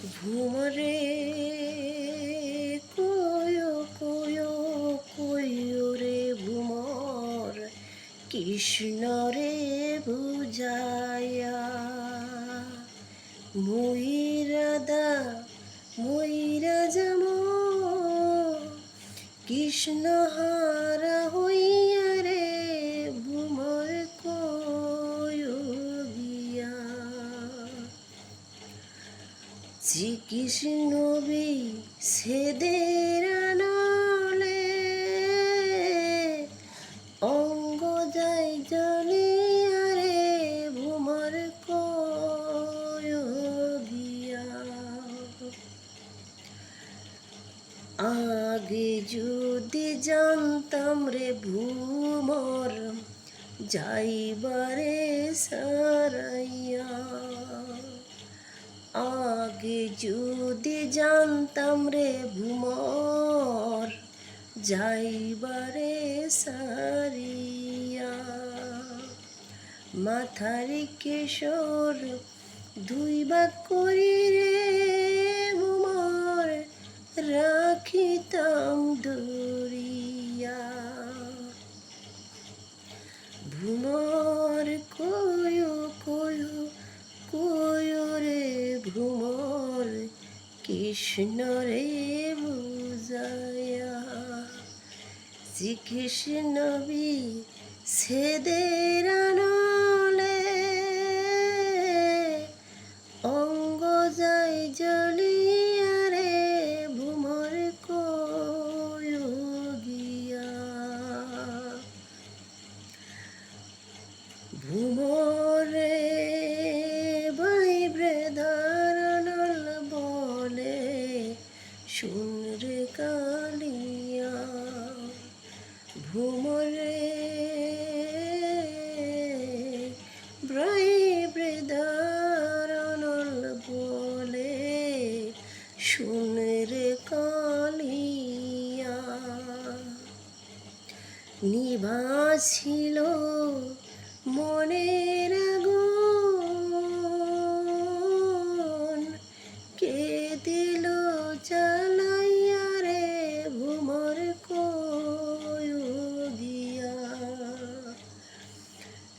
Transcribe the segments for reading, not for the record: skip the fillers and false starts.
ভুমরে কয়ো কয়ো কয়ো রে ভুমর কৃষ্ণ রে বুঝায়া ময়ূরাদা ময়ূরা যাম কৃষ্ণ হারা হইয়া রে ভুমর কয়ো গিয়া শ্রীকৃষ্ণ বি সেদের আনলে অঙ্গ যাই জ্বলিয়া রে ভুমর কয় গিয়া আগে যদি জানতাম রে ভুমর যাইবারে সারাইয়া আগে যদি জানতাম রে ভুমর যাইবারে সারিয়া মাথার কেশর দুই ভাগ করি রে ভুমর রাখিতাম দরিয়া ভুমর কয়ো কয়ো কয়ো রে ভ্রমর কৃষ্ণ রে বুঝায়া শ্রীকৃষ্ণ বি সেদের আনলে অঙ্গ যাই জ্বলিয়া রে ভ্রমর কয় গিয়া ভ্রমরে শুন রে কালিয়া ভ্রমরে ব্রদারণল বলে শুন রে কালিয়া নিভাছিল মনের আগুন কে দিল জ্বালাইয়া রে ভুমর কয় গিয়া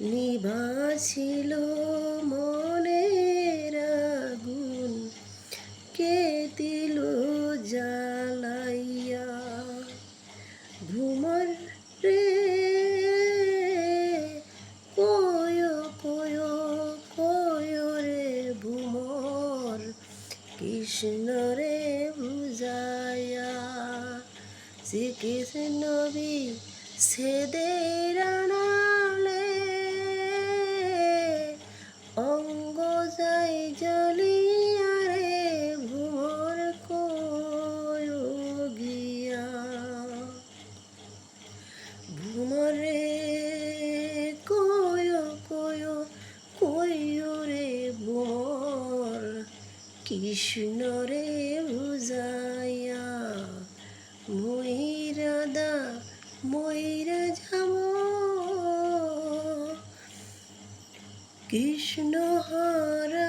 নিভাছিল মনের আগুন কে দিল জ্বালাইয়া ভুমর রে কয়ো কয়ো কয়ো রে ভুমর কৃষ্ণ রে বুঝায়া শ্রীকৃষ্ণ বি সেদের আনলে অঙ্গ যাই জ্বলিয়া রে ভুমর কয় গিয়া ভুমরে কয়ো কয়ো কয়ো রে ভুমর কৃষ্ণ রে বুঝায়া ময়ূরাদা ময়ূরা যাম কৃষ্ণ হারা